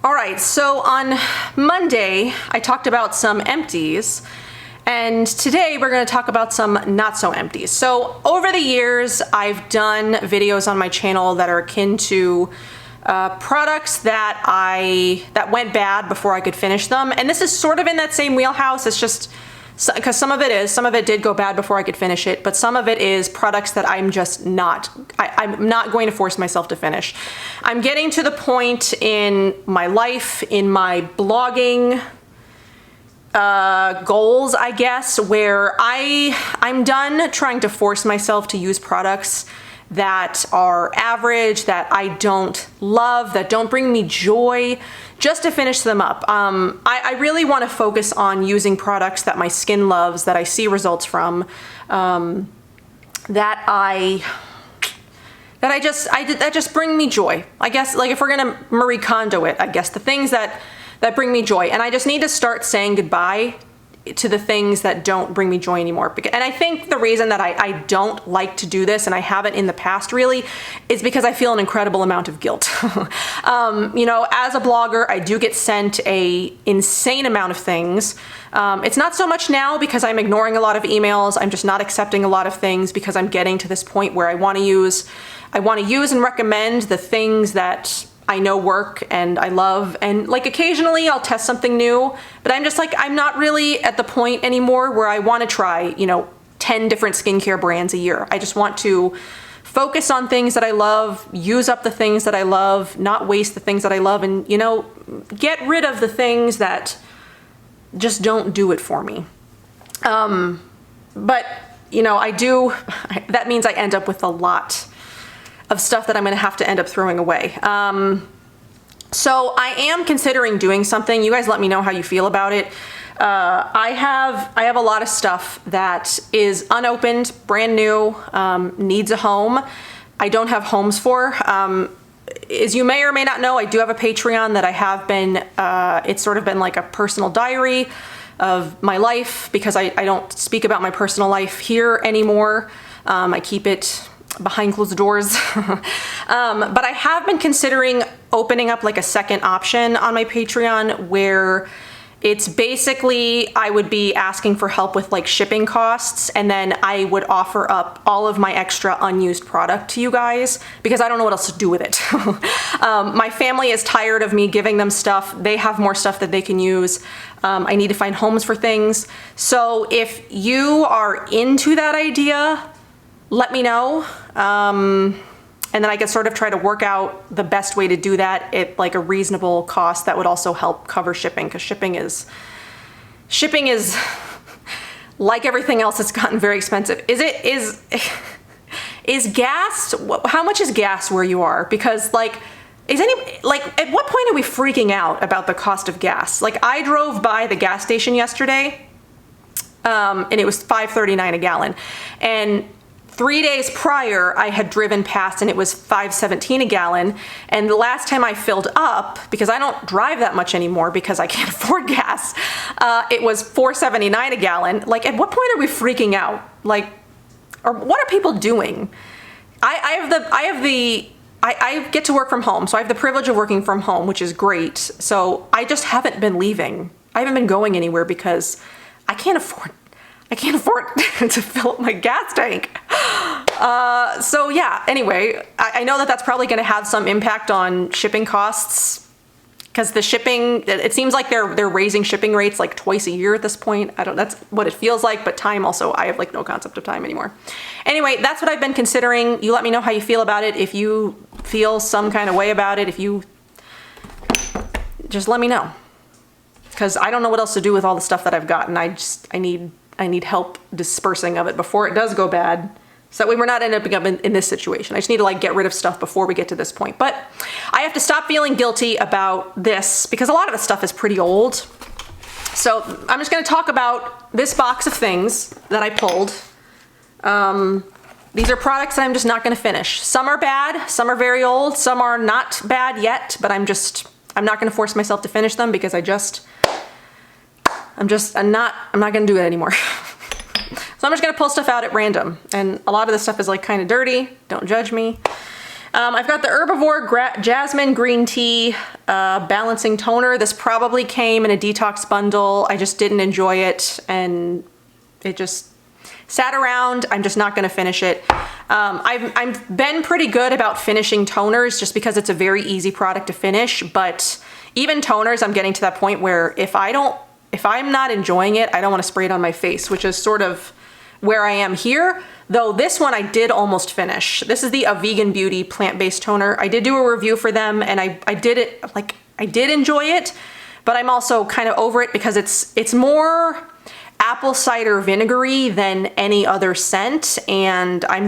All right, so on Monday, I talked about some empties, and today we're gonna talk about some not so empties. So over the years, I've done videos on my channel that are akin to products that went bad before I could finish them. And this is sort of in that same wheelhouse. It's just, because some of it did go bad before I could finish it, but some of it is products that I'm just not, I'm not going to force myself to finish. I'm getting to the point in my life, in my blogging goals, I guess, where I'm done trying to force myself to use products that are average, that I don't love, that don't bring me joy, just to finish them up. I really want to focus on using products that my skin loves, that I see results from, that just bring me joy. I guess, like, if we're gonna Marie Kondo it, I guess the things that bring me joy. And I just need to start saying goodbye to the things that don't bring me joy anymore. And I think the reason that I don't like to do this, and I haven't in the past really, is because I feel an incredible amount of guilt. You know, as a blogger, I do get sent a insane amount of things. It's not so much now because I'm ignoring a lot of emails. I'm just not accepting a lot of things because I'm getting to this point where I want to use and recommend the things that I know work and I love, and like occasionally I'll test something new, but I'm just like, I'm not really at the point anymore where I want to try, you know, 10 different skincare brands a year. I just want to focus on things that I love, use up the things that I love, not waste the things that I love, and, you know, get rid of the things that just don't do it for me. But, you know, that means I end up with a lot of stuff that I'm gonna have to end up throwing away. So I am considering doing something. You guys let me know how you feel about it. I have a lot of stuff that is unopened, brand new, needs a home. I don't have homes for. As you may or may not know, I do have a Patreon that I have been, it's sort of been like a personal diary of my life, because I don't speak about my personal life here anymore. I keep it behind closed doors. But I have been considering opening up like a second option on my Patreon, where it's basically, I would be asking for help with like shipping costs, and then I would offer up all of my extra unused product to you guys, because I don't know what else to do with it. My family is tired of me giving them stuff. They have more stuff that they can use. I need to find homes for things. So if you are into that idea, let me know, and then I could sort of try to work out the best way to do that at like a reasonable cost that would also help cover shipping, because shipping is like everything else, it's gotten very expensive. Is gas, how much is gas where you are? Because like, at what point are we freaking out about the cost of gas? Like, I drove by the gas station yesterday, and it was $5.39 a gallon, and 3 days prior, I had driven past and it was $5.17 a gallon. And the last time I filled up, because I don't drive that much anymore because I can't afford gas, it was $4.79 a gallon. Like, at what point are we freaking out? Like, or what are people doing? I get to work from home, so I have the privilege of working from home, which is great. So I just haven't been leaving. I haven't been going anywhere because I can't afford to fill up my gas tank. So yeah, anyway, I know that that's probably going to have some impact on shipping costs, because the shipping, it seems like they're raising shipping rates like twice a year at this point. That's what it feels like, but time also, I have like no concept of time anymore. Anyway, that's what I've been considering. You let me know how you feel about it. If you feel some kind of way about it, just let me know, because I don't know what else to do with all the stuff that I've gotten. I need help dispersing of it before it does go bad, so that way we're not ending up in this situation. I just need to like get rid of stuff before we get to this point. But I have to stop feeling guilty about this, because a lot of the stuff is pretty old. So I'm just gonna talk about this box of things that I pulled. These are products that I'm just not gonna finish. Some are bad, some are very old, some are not bad yet, but I'm not gonna force myself to finish them, because I'm not gonna do it anymore. So I'm just gonna pull stuff out at random, and a lot of this stuff is like kind of dirty, don't judge me. I've got the Herbivore Jasmine Green Tea Balancing Toner. This probably came in a detox bundle. I just didn't enjoy it, and it just sat around. I'm just not gonna finish it. I've been pretty good about finishing toners just because it's a very easy product to finish, but even toners, I'm getting to that point where if I'm not enjoying it, I don't wanna spray it on my face, which is sort of where I am here. Though this one I did almost finish. This is the Aether Beauty plant-based toner. I did do a review for them, and I did enjoy it, but I'm also kind of over it because it's more apple cider vinegary than any other scent, and I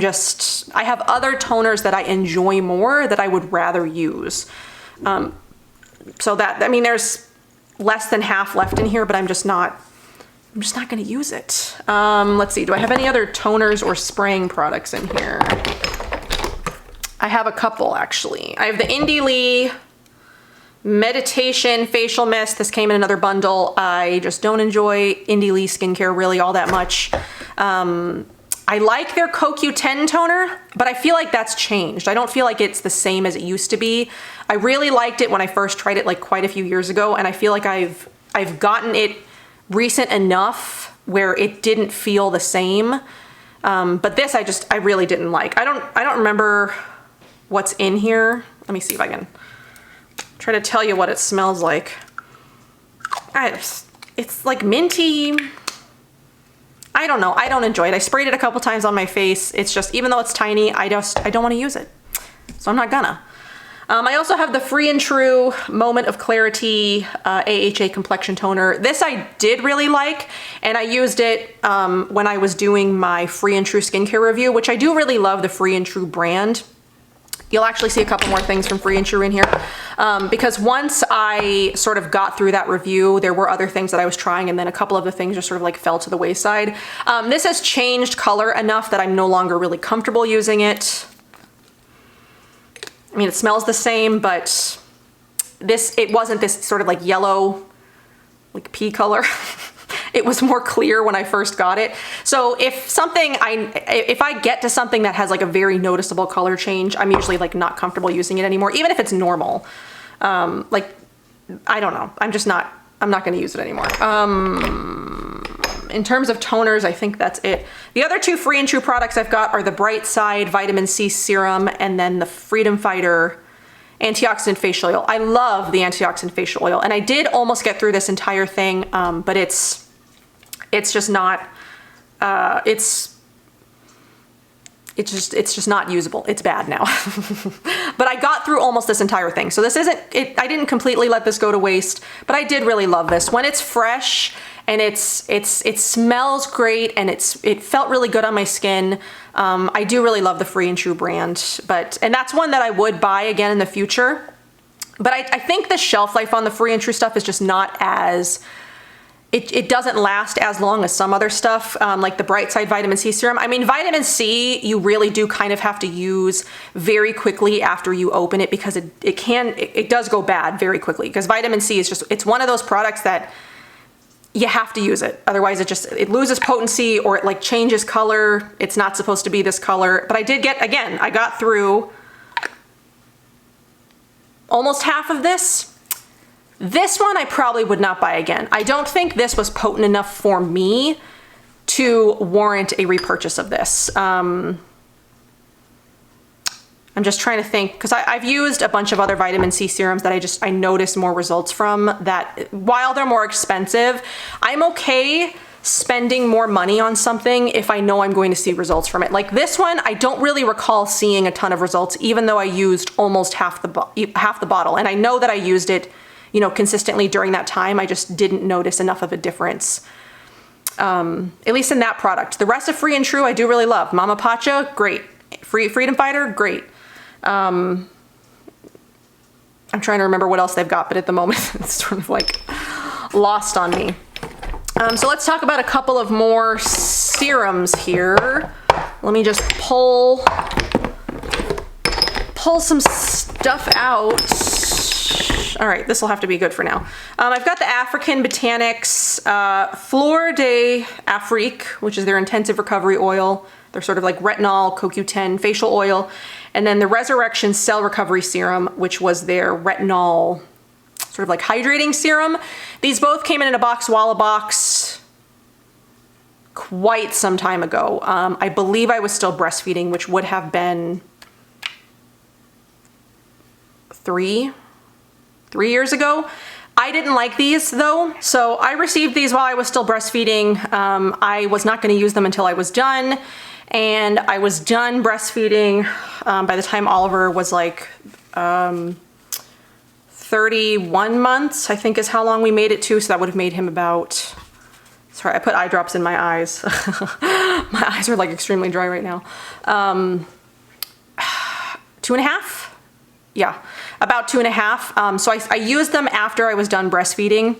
have other toners that I enjoy more that I would rather use. So that, I mean, there's less than half left in here, but I'm just not gonna use it. Let's see, do I have any other toners or spraying products in here? I have a couple, actually. I have the Indie Lee Meditation Facial Mist. This came in another bundle. I just don't enjoy Indie Lee skincare really all that much. I like their CoQ10 toner, but I feel like that's changed. I don't feel like it's the same as it used to be. I really liked it when I first tried it like quite a few years ago, and I feel like I've gotten it recent enough where it didn't feel the same. But this I really didn't like. I don't remember what's in here. Let me see if I can try to tell you what it smells like. It's like minty. I don't know. I don't enjoy it. I sprayed it a couple times on my face. It's just, even though it's tiny, I don't want to use it. So I'm not gonna. I also have the Free and True Moment of Clarity AHA Complexion Toner. This I did really like, and I used it when I was doing my Free and True skincare review, which I do really love the Free and True brand. You'll actually see a couple more things from Free and True in here. Because once I sort of got through that review, there were other things that I was trying, and then a couple of the things just sort of like fell to the wayside. This has changed color enough that I'm no longer really comfortable using it. I mean, it smells the same, but it wasn't this sort of like yellow, like pea color. It was more clear when I first got it. So if I get to something that has like a very noticeable color change, I'm usually like not comfortable using it anymore, even if it's normal. Like, I don't know. I'm not gonna use it anymore. In terms of toners, I think that's it. The other two Free and True products I've got are the Bright Side Vitamin C Serum and then the Freedom Fighter Antioxidant Facial Oil. I love the Antioxidant Facial Oil, and I did almost get through this entire thing, but it's just not, it's just not usable. It's bad now. But I got through almost this entire thing. So this isn't, I didn't completely let this go to waste, but I did really love this. When it's fresh and it smells great and it felt really good on my skin. I do really love the Free and True brand, and that's one that I would buy again in the future. But I think the shelf life on the Free and True stuff is just not as, it doesn't last as long as some other stuff, like the Bright Side Vitamin C Serum. I mean, vitamin C, you really do kind of have to use very quickly after you open it, because it does go bad very quickly, because vitamin C is it's one of those products that you have to use it. Otherwise it loses potency, or it like changes color. It's not supposed to be this color. But I got through almost half of this. This one I probably would not buy again. I don't think this was potent enough for me to warrant a repurchase of this. I'm just trying to think, because I've used a bunch of other vitamin C serums that I notice more results from, that while they're more expensive, I'm okay spending more money on something if I know I'm going to see results from it. Like this one, I don't really recall seeing a ton of results, even though I used almost half the bottle. And I know that I used it, consistently during that time. I just didn't notice enough of a difference. At least in that product. The rest of Free and True, I do really love. Mama Pacha, great. Freedom Fighter, great. I'm trying to remember what else they've got, but at the moment it's sort of like lost on me. So let's talk about a couple of more serums here. Let me just pull some stuff out. All right, this will have to be good for now. I've got the African Botanics Fleur de Afrique, which is their intensive recovery oil. They're sort of like retinol, CoQ10 facial oil. And then the Resurrection Cell Recovery Serum, which was their retinol sort of like hydrating serum. These both came in a Boxwalla box quite some time ago. I believe I was still breastfeeding, which would have been 3 years ago. I didn't like these though, so I received these while I was still breastfeeding. I was not going to use them until I was done, and I was done breastfeeding by the time Oliver was like 31 months, I think is how long we made it to, so that would have made him about, sorry, I put eye drops in my eyes. My eyes are like extremely dry right now. 2.5? Yeah, about 2.5. So I used them after I was done breastfeeding.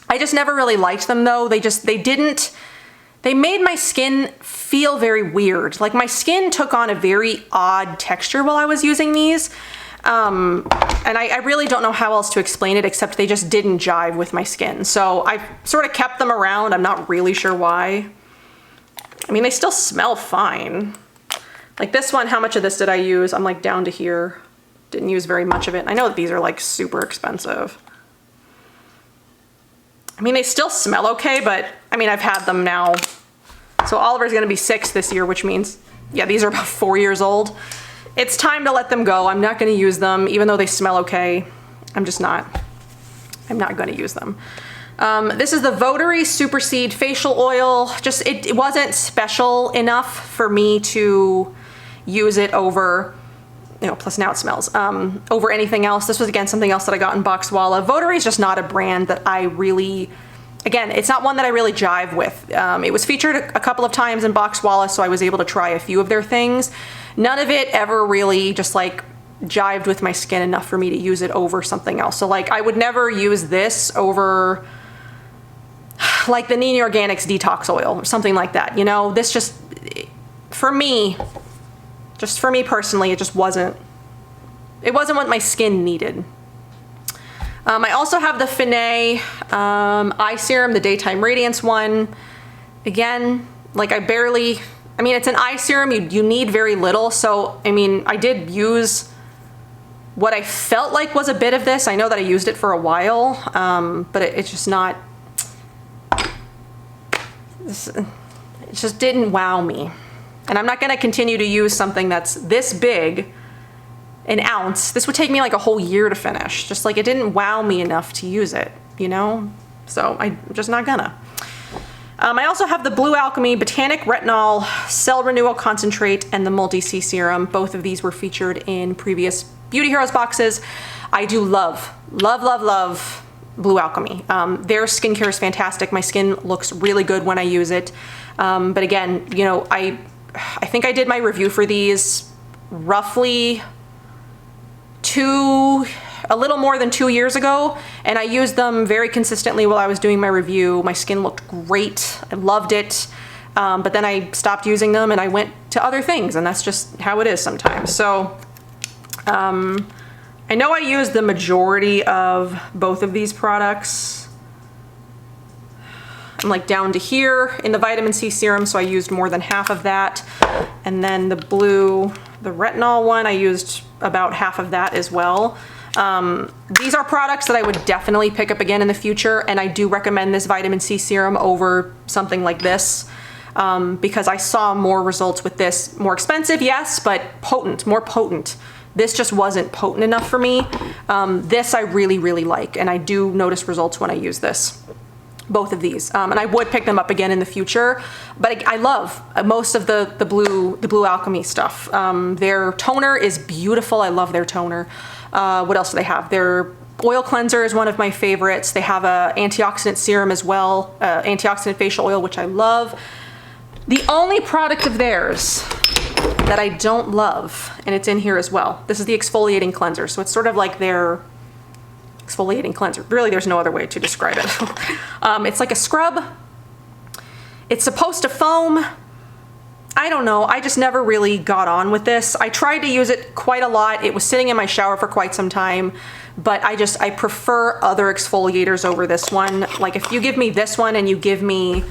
I just never really liked them though. They made my skin feel very weird. Like my skin took on a very odd texture while I was using these. And I really don't know how else to explain it, except they just didn't jive with my skin. So I sort of kept them around. I'm not really sure why. I mean, they still smell fine. Like this one, how much of this did I use? I'm like down to here. Didn't use very much of it. I know that these are like super expensive. I mean, they still smell okay, but I mean, I've had them now. So Oliver's gonna be 6 this year, which means, yeah, these are about 4 years old. It's time to let them go. I'm not gonna use them, even though they smell okay. I'm not gonna use them. This is the Votary Super Seed Facial Oil. Just, it wasn't special enough for me to use it over, you know, plus now it smells, over anything else. This was, again, something else that I got in Boxwalla. Votary is just not a brand that I really, again, it's not one that I really jive with. It was featured a couple of times in Boxwalla, so I was able to try a few of their things. None of it ever really just like jived with my skin enough for me to use it over something else. So like I would never use this over like the Nini Organics Detox Oil or something like that. You know, this just, for me personally, it just wasn't what my skin needed. I also have the Finay eye serum, the Daytime Radiance one. Again, like I mean, it's an eye serum, you need very little. So, I mean, I did use what I felt like was a bit of this. I know that I used it for a while, but it's just not, it just didn't wow me. And I'm not gonna continue to use something that's this big, an ounce. This would take me like a whole year to finish. Just like it didn't wow me enough to use it, you know? So I'm just not gonna. I also have the Blue Alchemy Botanic Retinol Cell Renewal Concentrate and the Multi-C Serum. Both of these were featured in previous Beauty Heroes boxes. I do love Blue Alchemy. Their skincare is fantastic. My skin looks really good when I use it. But again, you know, I think I did my review for these roughly a little more than 2 years ago, and I used them very consistently while I was doing my review. My skin looked great. I loved it. But then I stopped using them and I went to other things, and that's just how it is sometimes. So I know I used the majority of both of these products. I'm like down to here in the vitamin C serum, so I used more than half of that. And then the retinol one, I used about half of that as well. These are products that I would definitely pick up again in the future, and I do recommend this vitamin C serum over something like this, because I saw more results with this. More expensive, yes, but potent, more potent. This just wasn't potent enough for me. This I really like, and I do notice results when I use this. Both of these, and I would pick them up again in the future, but I love most of the Blue Alchemy stuff. Their toner is beautiful. I love their toner. What else do they have? Their oil cleanser is one of my favorites. They have a antioxidant serum as well, antioxidant facial oil, which I love. The only product of theirs that I don't love, and it's in here as well, this is the exfoliating cleanser. So it's sort of like their exfoliating cleanser. Really, there's no other way to describe it. It's like a scrub. It's supposed to foam. I don't know. I just never really got on with this. I tried to use it quite a lot. It was sitting in my shower for quite some time, but I prefer other exfoliators over this one. Like if you give me this one and you give me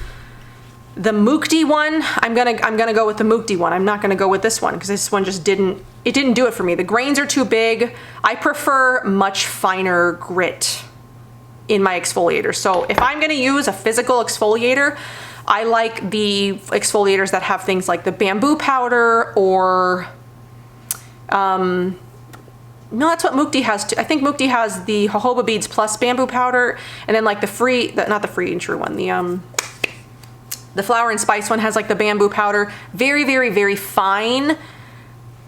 The Mukti one, I'm gonna go with the Mukti one. I'm not gonna go with this one because this one just didn't do it for me. The grains are too big. I prefer much finer grit in my exfoliator. So if I'm gonna use a physical exfoliator, I like the exfoliators that have things like the bamboo powder or, no, that's what Mukti has too. I think Mukti has the jojoba beads plus bamboo powder, and then like not the free and true one, the flower and spice one has like the bamboo powder. Very, very, very fine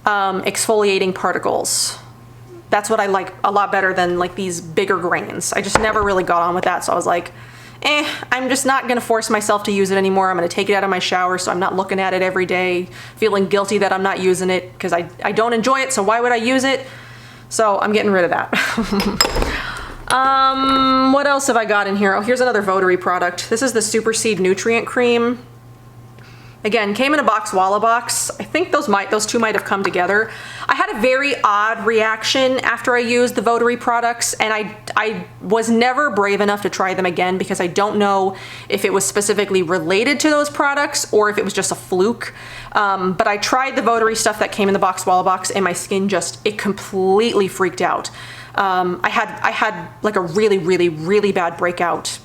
exfoliating particles. That's what I like a lot better than like these bigger grains. I just never really got on with that. So I was like, I'm just not gonna force myself to use it anymore. I'm gonna take it out of my shower so I'm not looking at it every day, feeling guilty that I'm not using it because I don't enjoy it, so why would I use it? So I'm getting rid of that. What else have I got in here? Oh, here's another Votary product. This is the Super Seed Nutrient Cream. Again, came in a box, Walla box. I think those two might have come together. I had a very odd reaction after I used the Votary products, and I was never brave enough to try them again because I don't know if it was specifically related to those products or if it was just a fluke. But I tried the Votary stuff that came in the box, Walla box, and my skin it completely freaked out. I had like a really, really, really bad breakout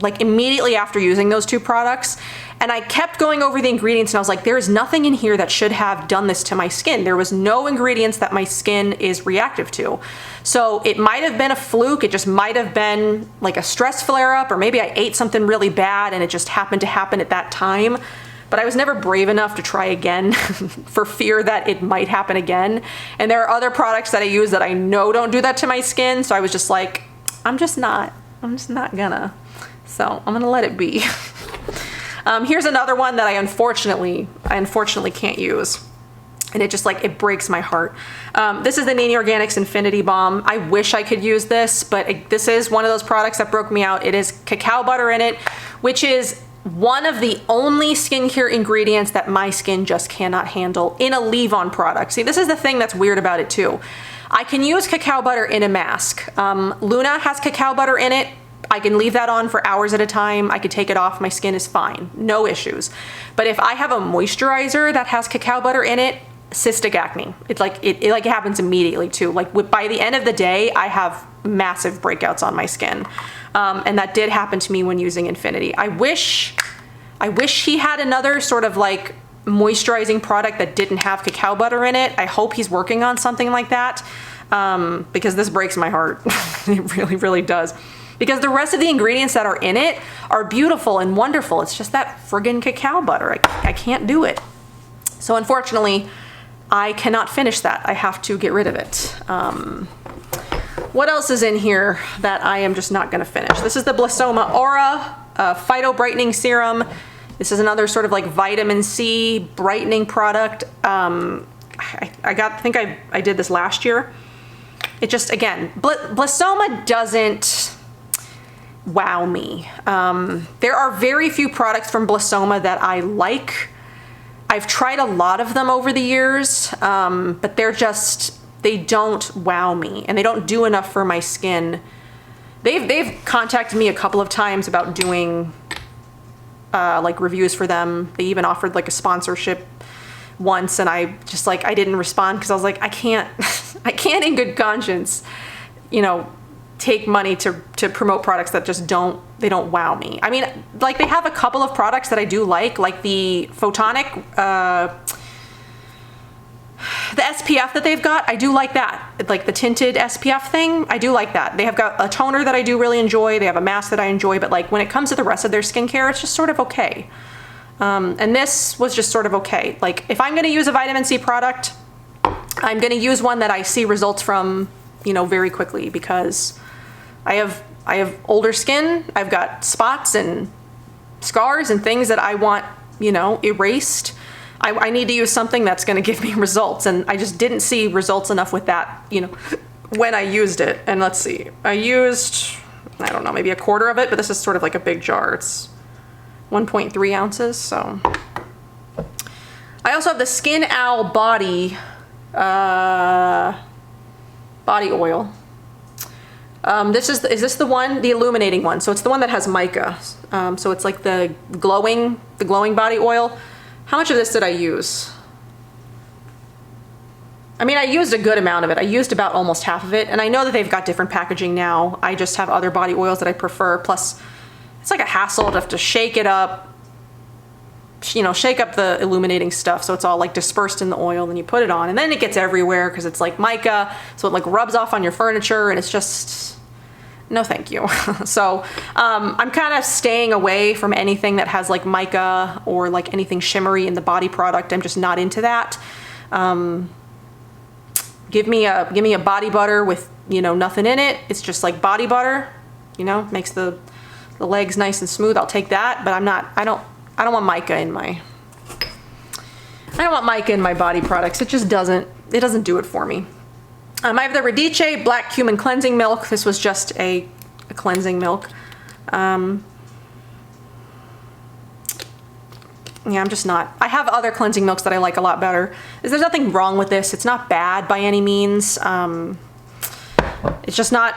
like immediately after using those two products. And I kept going over the ingredients and I was like, there is nothing in here that should have done this to my skin. There was no ingredients that my skin is reactive to. So it might have been a fluke. It just might have been like a stress flare up, or maybe I ate something really bad and it just happened to happen at that time. But I was never brave enough to try again for fear that it might happen again. And there are other products that I use that I know don't do that to my skin. So I was just like, I'm just not gonna. So I'm gonna let it be. Here's another one that I unfortunately can't use. And it breaks my heart. This is the Nini Organics Infinity Balm. I wish I could use this, but this is one of those products that broke me out. It is cacao butter in it, which is one of the only skincare ingredients that my skin just cannot handle in a leave-on product. See, this is the thing that's weird about it too. I can use cacao butter in a mask. Luna has cacao butter in it. I can leave that on for hours at a time. I could take it off. My skin is fine. No issues. But if I have a moisturizer that has cacao butter in it, cystic acne. It happens immediately too. By the end of the day, I have massive breakouts on my skin. And that did happen to me when using Infinity. I wish he had another sort of like moisturizing product that didn't have cacao butter in it. I hope he's working on something like that, because this breaks my heart. It really, really does. Because the rest of the ingredients that are in it are beautiful and wonderful. It's just that friggin' cacao butter. I can't do it. So unfortunately, I cannot finish that. I have to get rid of it. What else is in here that I am just not gonna finish? This is the Blissoma Aura Phyto Brightening Serum. This is another sort of like vitamin C brightening product. I think I did this last year. It just, again, Blissoma doesn't wow me. There are very few products from Blissoma that I like. I've tried a lot of them over the years, but they don't wow me, and they don't do enough for my skin. They've contacted me a couple of times about doing like reviews for them. They even offered like a sponsorship once, and I didn't respond because I was like, I can't in good conscience, take money to promote products that just don't wow me. I mean, like, they have a couple of products that I do like the Photonic, the SPF that they've got. I do like that. Like the tinted SPF thing, I do like that. They have got a toner that I do really enjoy. They have a mask that I enjoy, but like when it comes to the rest of their skincare, it's just sort of okay. And this was just sort of okay. Like, if I'm gonna use a vitamin C product, I'm gonna use one that I see results from, very quickly, because I have older skin. I've got spots and scars and things that I want, erased. I need to use something that's going to give me results, and I just didn't see results enough with that, when I used it. And let's see, I used, I don't know, maybe a quarter of it, but this is sort of like a big jar. It's 1.3 ounces, so. I also have the Skin Owl body oil. Is this the one, the illuminating one? So it's the one that has mica. So it's like the glowing body oil. How much of this did I use? I mean, I used a good amount of it. I used about almost half of it. And I know that they've got different packaging now. I just have other body oils that I prefer. Plus, it's like a hassle to have to shake it up, you know, shake up the illuminating stuff so it's all like dispersed in the oil, then you put it on, and then it gets everywhere because it's like mica, so it like rubs off on your furniture, and it's just, no thank you. So I'm kind of staying away from anything that has like mica or like anything shimmery in the body product. I'm just not into that. Give me a body butter with, you know, nothing in it. It's just like body butter, you know, makes the legs nice and smooth. I'll take that, but I don't want mica in my body products. It just doesn't do it for me. I have the Radice Black Cumin Cleansing Milk. This was just a cleansing milk. Yeah, I'm just not. I have other cleansing milks that I like a lot better. There's nothing wrong with this. It's not bad by any means. It's just not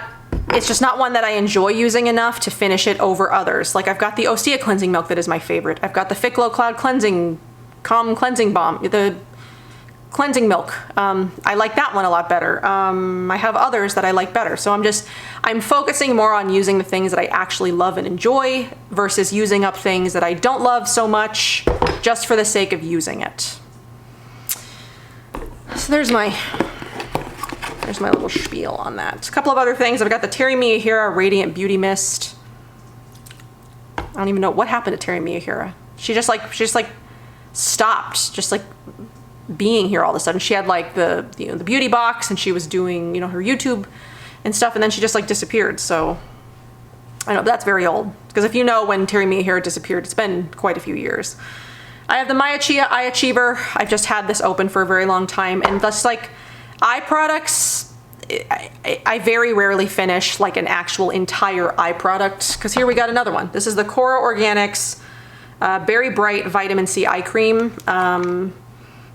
one that I enjoy using enough to finish it over others. Like I've got the Osea cleansing milk that is my favorite. I've got the Ficlo Cloud Calm Cleansing Balm, the cleansing milk. I like that one a lot better. I have others that I like better. So I'm focusing more on using the things that I actually love and enjoy versus using up things that I don't love so much just for the sake of using it. So there's my little spiel on that. A couple of other things. I've got the Terry Miyahira Radiant Beauty Mist. I don't even know what happened to Terry Miyahira. She just stopped just like being here all of a sudden. She had like the beauty box and she was doing, you know, her YouTube and stuff, and then she just like disappeared. So I know that's very old, because if you know when Terry Miyahira disappeared, it's been quite a few years. I have the Maya Chia Eye Achiever. I've just had this open for a very long time, and that's like eye products, I very rarely finish like an actual entire eye product, because here we got another one. This is the Cora Organics Berry Bright Vitamin C Eye Cream.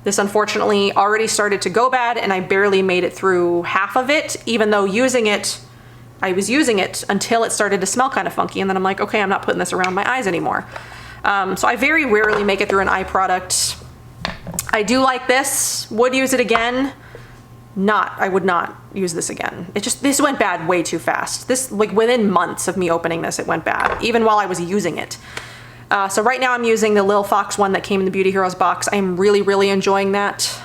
This unfortunately already started to go bad, and I barely made it through half of it, even though I was using it until it started to smell kind of funky, and then I'm like, okay, I'm not putting this around my eyes anymore. So I very rarely make it through an eye product. I do like this, would use it again. I would not use this again. This went bad way too fast. This, like within months of me opening this, it went bad, even while I was using it. So right now I'm using the Lil Fox one that came in the Beauty Heroes box. I'm really, really enjoying that.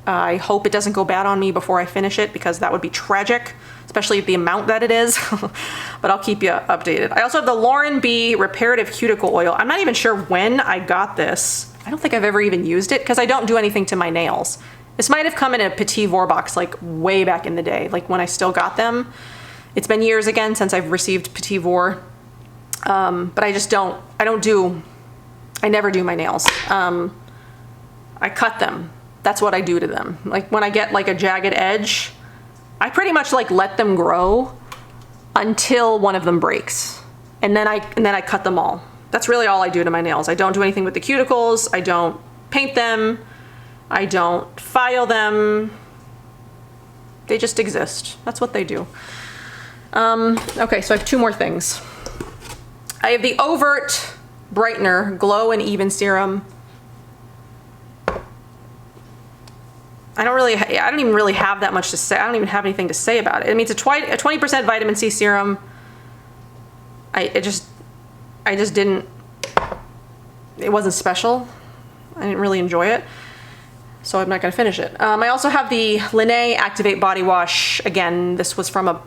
I hope it doesn't go bad on me before I finish it, because that would be tragic, especially the amount that it is. But I'll keep you updated. I also have the Lauren B Reparative Cuticle Oil. I'm not even sure when I got this. I don't think I've ever even used it, because I don't do anything to my nails. This might have come in a Petit Vor box like way back in the day, like when I still got them. It's been years again since I've received Petit Vor. But I never do my nails. I cut them. That's what I do to them. Like when I get like a jagged edge, I pretty much like let them grow until one of them breaks. And then I cut them all. That's really all I do to my nails. I don't do anything with the cuticles. I don't paint them. I don't file them. They just exist. That's what they do. Okay, so I have two more things. I have the Overt Brightener Glow and Even Serum. I don't even really have that much to say. I don't even have anything to say about it. I mean, it's a 20% vitamin C serum. It wasn't special. I didn't really enjoy it, so I'm not gonna finish it. I also have the Linné Activate Body Wash. Again, this was from a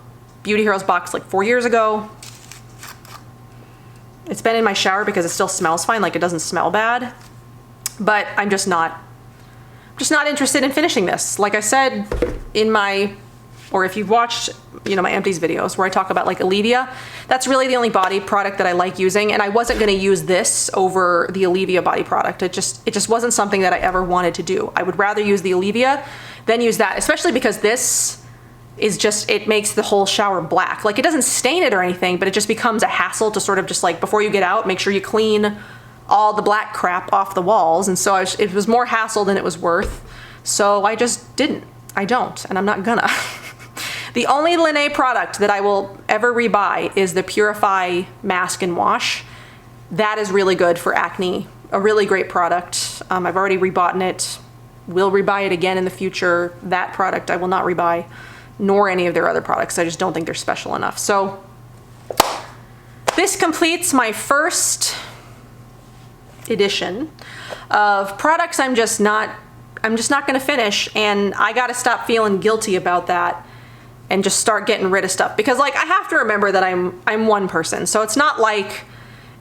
Beauty Heroes box like 4 years ago. It's been in my shower because it still smells fine, like it doesn't smell bad, but I'm just not interested in finishing this. Like I said or if you've watched, you know, my empties videos where I talk about like Olivia, that's really the only body product that I like using, and I wasn't gonna use this over the Olivia body product. It just wasn't something that I ever wanted to do. I would rather use the Olivia than use that, especially because this is just, it makes the whole shower black. Like it doesn't stain it or anything, but it just becomes a hassle to sort of just like, before you get out, make sure you clean all the black crap off the walls. And so it was more hassle than it was worth. So I just didn't. I don't, and I'm not gonna. The only Laneige product that I will ever rebuy is the Purify Mask and Wash. That is really good for acne. A really great product. I've already rebought it. Will rebuy it again in the future. That product I will not rebuy, nor any of their other products. I just don't think they're special enough. So this completes my first edition of products I'm just not gonna finish, and I gotta stop feeling guilty about that and just start getting rid of stuff, because like I have to remember that I'm one person, so it's not like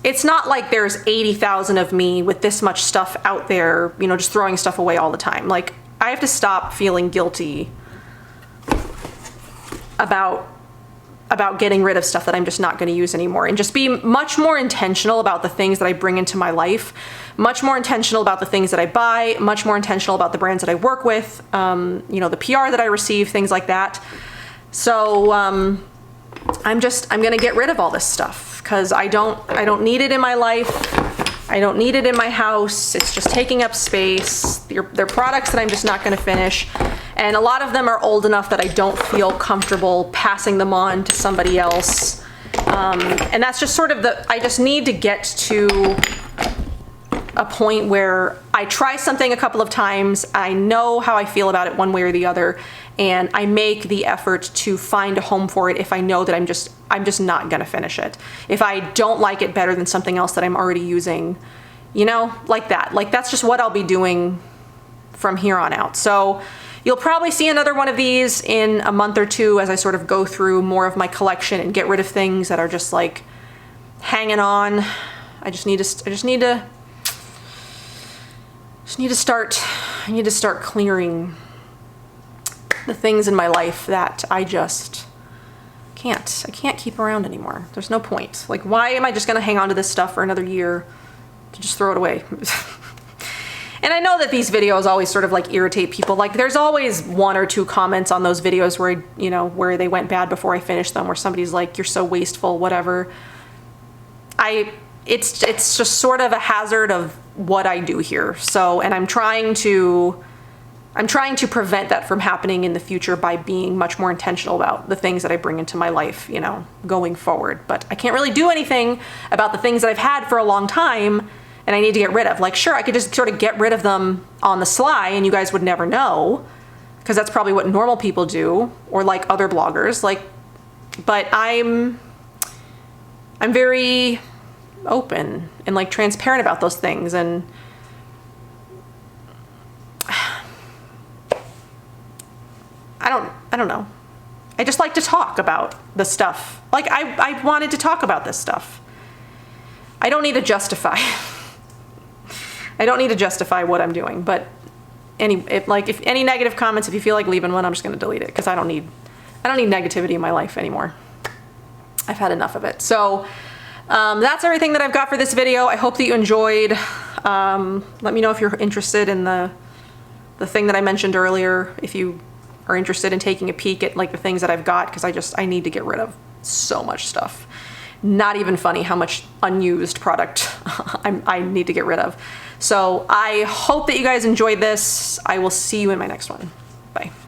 there's 80,000 of me with this much stuff out there, you know, just throwing stuff away all the time. Like, I have to stop feeling guilty about getting rid of stuff that I'm just not going to use anymore, and just be much more intentional about the things that I bring into my life, much more intentional about the things that I buy, much more intentional about the brands that I work with, you know, the PR that I receive, things like that. So I'm gonna get rid of all this stuff, because I don't need it in my life. I don't need it in my house. It's just taking up space. They're products that I'm just not gonna finish. And a lot of them are old enough that I don't feel comfortable passing them on to somebody else. And that's just sort of I just need to get to a point where I try something a couple of times, I know how I feel about it one way or the other, and I make the effort to find a home for it if I know that I'm just not gonna finish it. If I don't like it better than something else that I'm already using, you know, like that. Like, that's just what I'll be doing from here on out. So you'll probably see another one of these in a month or two as I sort of go through more of my collection and get rid of things that are just like hanging on. I need to start clearing the things in my life that I just can't keep around anymore. There's no point. Like, why am I just gonna hang on to this stuff for another year to just throw it away? And I know that these videos always sort of like irritate people. Like, there's always one or two comments on those videos where, you know, where they went bad before I finished them, where somebody's like, you're so wasteful, whatever. It's just sort of a hazard of what I do here. So, and I'm trying to prevent that from happening in the future by being much more intentional about the things that I bring into my life, you know, going forward. But I can't really do anything about the things that I've had for a long time and I need to get rid of. Like, sure, I could just sort of get rid of them on the sly and you guys would never know, because that's probably what normal people do, or like other bloggers. Like, but I'm very open and like transparent about those things, and I don't know. I just like to talk about the stuff. Like, I wanted to talk about this stuff. I don't need to justify. I don't need to justify what I'm doing, but if any negative comments, if you feel like leaving one, I'm just gonna delete it, because I don't need negativity in my life anymore. I've had enough of it. So that's everything that I've got for this video. I hope that you enjoyed. Let me know if you're interested in the thing that I mentioned earlier, if you are interested in taking a peek at like the things that I've got, because I need to get rid of so much stuff. Not even funny how much unused product I need to get rid of. So I hope that you guys enjoyed this. I will see you in my next one. Bye.